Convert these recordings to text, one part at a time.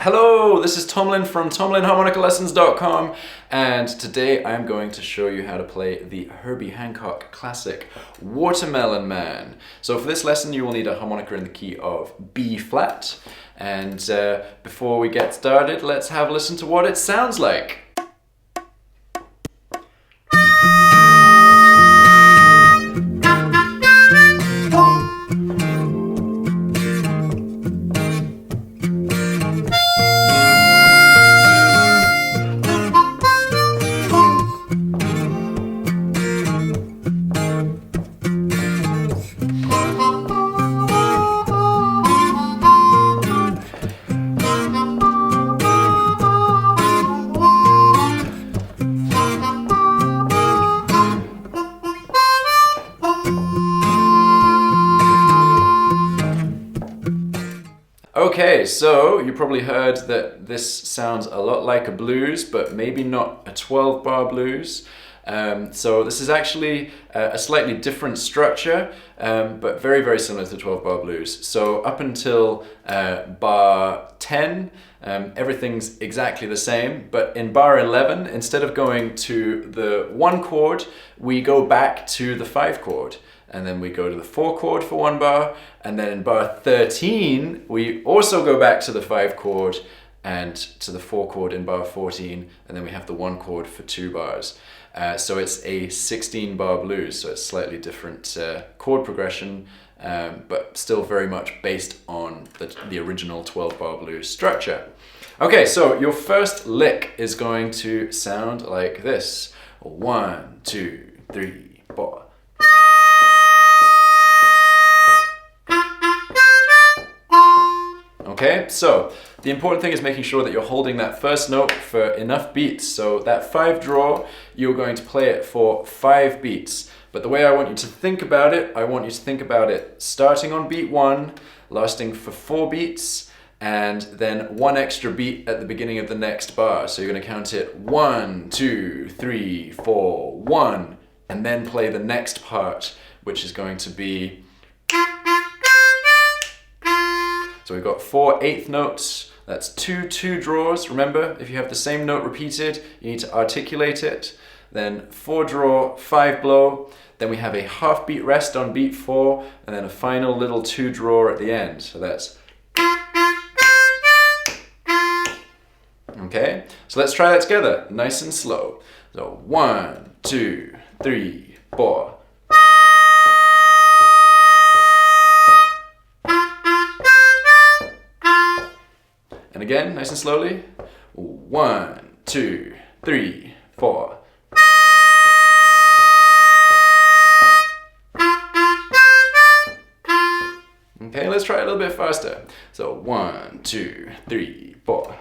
Hello, this is Tomlin from TomlinHarmonicaLessons.com, and today I'm going to show you how to play the Herbie Hancock classic Watermelon Man. So for this lesson you will need a harmonica in the key of B flat, and before we get started, let's have a listen to what it sounds like. Okay, so you probably heard that this sounds a lot like a blues, but maybe not a 12-bar blues. So this is actually a slightly different structure, but very, very similar to the 12-bar blues. So up until bar 10, everything's exactly the same, but in bar 11, instead of going to the 1 chord, we go back to the 5 chord. And then we go to the 4 chord for 1 bar, and then in bar 13, we also go back to the 5 chord and to the 4 chord in bar 14, and then we have the 1 chord for 2 bars. So it's a 16-bar blues, so it's slightly different chord progression, but still very much based on the original 12-bar blues structure. Okay, so your first lick is going to sound like this. 1, 2, 3, 4. Okay, so the important thing is making sure that you're holding that first note for enough beats. So that 5 draw, you're going to play it for 5 beats. But the way I want you to think about it, I want you to think about it starting on beat 1, lasting for 4 beats, and then 1 extra beat at the beginning of the next bar. So you're going to count it 1, 2, 3, 4, 1, and then play the next part, which is going to be... So we've got 4 eighth notes, that's 2 2 draws. Remember, if you have the same note repeated, you need to articulate it. Then 4 draw, 5 blow. Then we have a half beat rest on beat 4, and then a final little 2 draw at the end. So that's... Okay, so let's try that together, nice and slow. So 1, 2, 3, 4. And again, nice and slowly. 1, 2, 3, 4. Okay, let's try it a little bit faster. So 1, 2, 3, 4.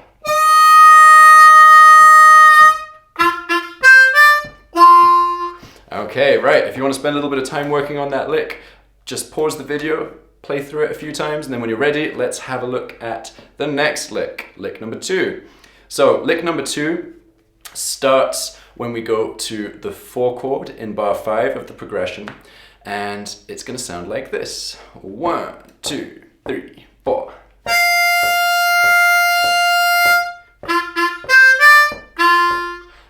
Okay, right, if you want to spend a little bit of time working on that lick, just pause the video, play through it a few times, and then when you're ready, let's have a look at the next lick, lick number 2. So lick number 2 starts when we go to the 4 chord in bar 5 of the progression, and it's going to sound like this. 1, 2, 3, 4.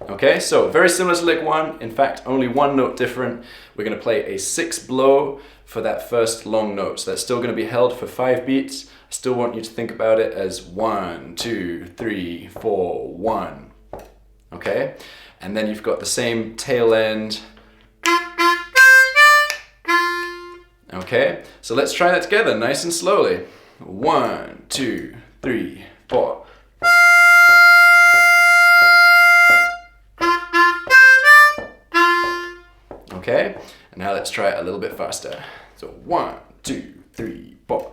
Okay, so very similar to lick 1, in fact only 1 note different. We're going to play a 6 blow for that first long note. So that's still going to be held for 5 beats. I still want you to think about it as 1, 2, 3, 4, 1. Okay, and then you've got the same tail end. Okay, so let's try that together nice and slowly. 1, 2, 3, 4. Okay, and now let's try it a little bit faster. So 1, 2, 3, 4.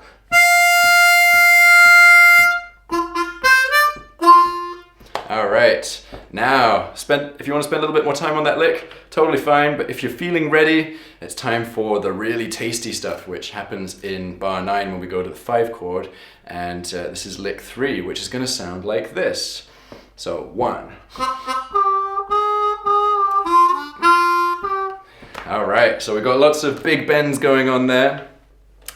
All right, now if you want to spend a little bit more time on that lick, totally fine, but if you're feeling ready, it's time for the really tasty stuff, which happens in bar 9 when we go to the 5 chord, and this is lick 3, which is going to sound like this. So 1. All right, so we've got lots of big bends going on there.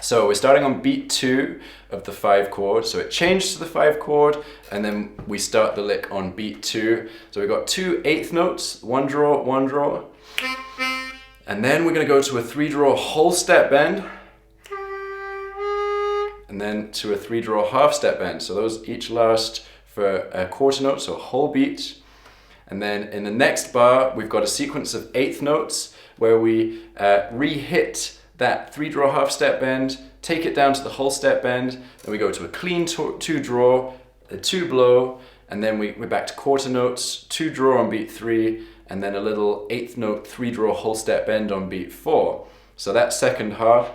So we're starting on beat 2 of the 5 chord. So it changed to the 5 chord, and then we start the lick on beat 2. So we've got 2 eighth notes, 1 draw, 1 draw. And then we're going to go to a 3 draw whole step bend. And then to a 3 draw half step bend. So those each last for a quarter note, so a whole beat. And then in the next bar, we've got a sequence of eighth notes where we re-hit that 3 draw half step bend, take it down to the whole step bend, then we go to a clean 2 draw, a 2 blow, and then we're back to quarter notes, 2 draw on beat 3, and then a little eighth note 3 draw whole step bend on beat 4. So that second half.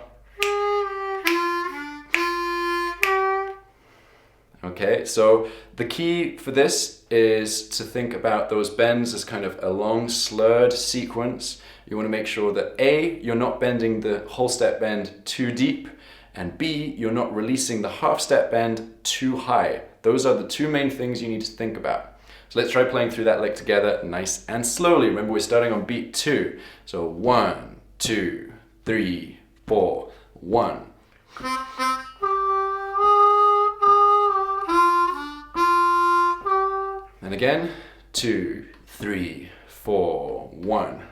Okay, so the key for this is to think about those bends as kind of a long slurred sequence. You want to make sure that A, you're not bending the whole step bend too deep, and B, you're not releasing the half step bend too high. Those are the 2 main things you need to think about. So let's try playing through that lick together nice and slowly. Remember, we're starting on beat 2. So 1, 2, 3, 4, 1. And again, 2, 3, 4, 1.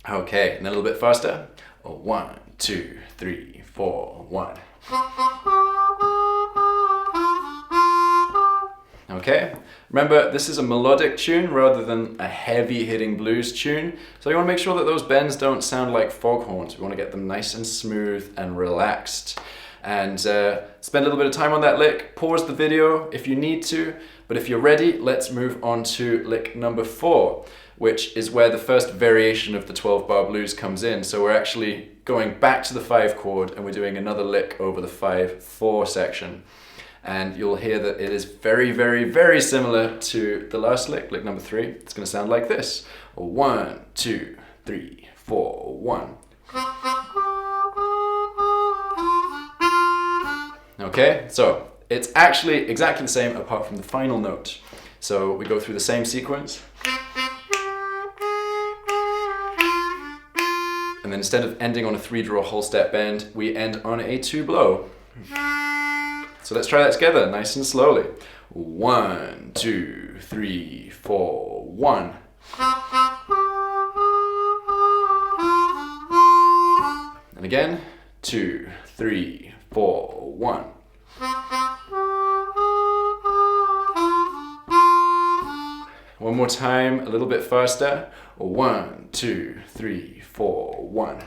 Okay, and a little bit faster. 1, 2, 3, 4, 1. Okay, remember this is a melodic tune rather than a heavy hitting blues tune. So you want to make sure that those bends don't sound like foghorns. We want to get them nice and smooth and relaxed. And spend a little bit of time on that lick. Pause the video if you need to. But if you're ready, let's move on to lick number 4, which is where the first variation of the 12-bar blues comes in. So we're actually going back to the 5 chord and we're doing another lick over the 5/4 section. And you'll hear that it is very, very, very similar to the last lick, lick number 3. It's going to sound like this. 1, 2, 3, 4, 1. Okay, so it's actually exactly the same apart from the final note. So we go through the same sequence. And then instead of ending on a 3 draw whole step bend, we end on a 2 blow. So let's try that together, nice and slowly. 1, 2, 3, 4, 1. And again, 2, 3, 4, 1. One more time, a little bit faster. 1, 2, 3, 4, 1.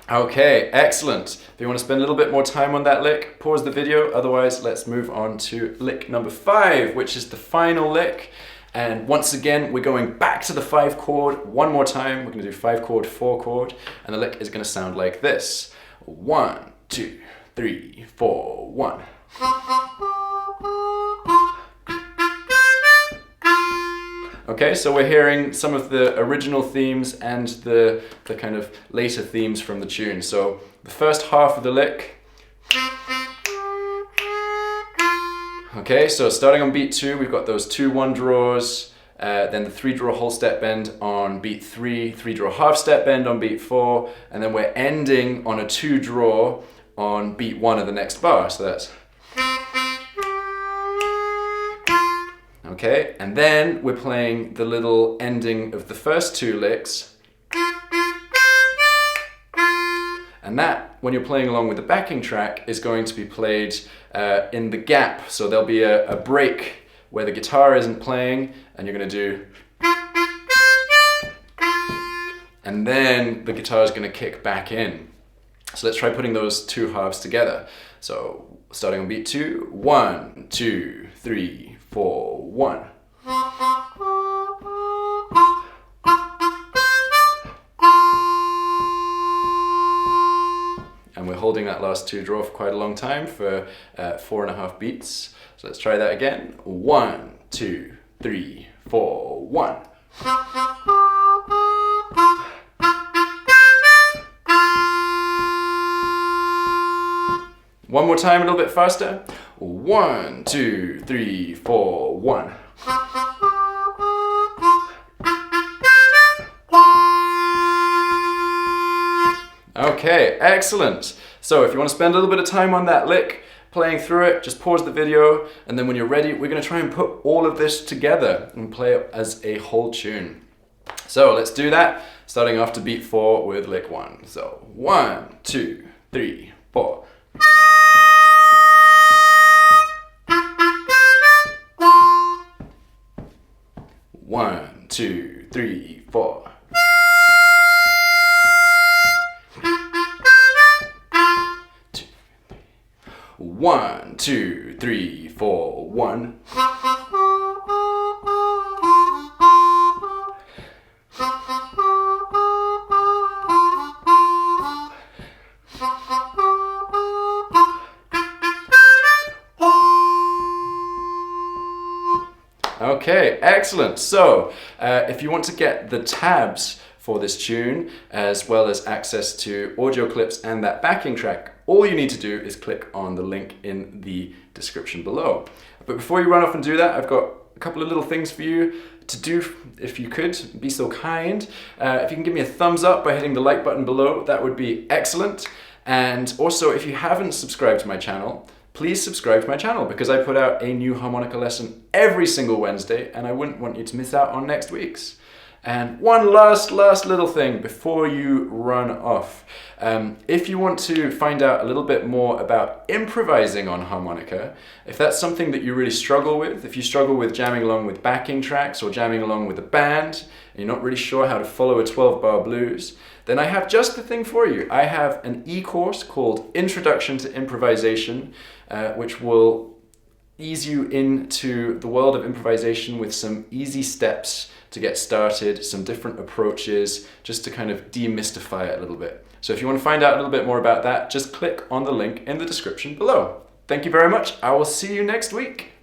Okay, excellent. If you want to spend a little bit more time on that lick, pause the video. Otherwise, let's move on to lick number 5, which is the final lick. And once again, we're going back to the 5 chord one more time. We're going to do 5 chord, 4 chord, and the lick is going to sound like this. 1, 2, 3, 4, 1. Okay, so we're hearing some of the original themes and the kind of later themes from the tune. So the first half of the lick. Okay, so starting on beat 2, we've got those 2 1 draws, then the 3 draw whole step bend on beat 3, 3 draw half step bend on beat 4, and then we're ending on a 2 draw on beat 1 of the next bar. So that's. Okay, and then we're playing the little ending of the first 2 licks. And that, when you're playing along with the backing track, is going to be played in the gap. So there'll be a break where the guitar isn't playing, and you're going to do. And then the guitar is going to kick back in. So let's try putting those 2 halves together. So starting on beat 2, 1, 2, 3, 4, 1. And we're holding that last 2 draw for quite a long time for 4.5 beats. So let's try that again. 1, 2, 3, 4, 1. One more time, a little bit faster. 1, 1, 2, 3, 4, 1. Okay, excellent. So if you want to spend a little bit of time on that lick, playing through it, just pause the video, and then when you're ready, we're going to try and put all of this together and play it as a whole tune. So let's do that, starting off to beat 4 with lick 1. So 1, 2, 3, 4. 1, 2, 3, 4. 1, 2, 3, 4, 1. Okay, excellent. So, if you want to get the tabs for this tune, as well as access to audio clips and that backing track, all you need to do is click on the link in the description below. But before you run off and do that, I've got a couple of little things for you to do, if you could be so kind. If you can give me a thumbs up by hitting the like button below, that would be excellent. And also, if you haven't subscribed to my channel, please subscribe to my channel, because I put out a new harmonica lesson every single Wednesday, and I wouldn't want you to miss out on next week's. And one last little thing before you run off. If you want to find out a little bit more about improvising on harmonica, if that's something that you really struggle with, if you struggle with jamming along with backing tracks or jamming along with a band, and you're not really sure how to follow a 12-bar blues, then I have just the thing for you. I have an e-course called Introduction to Improvisation, which will ease you into the world of improvisation with some easy steps to get started, some different approaches, just to kind of demystify it a little bit. So if you want to find out a little bit more about that, just click on the link in the description below. Thank you very much. I will see you next week.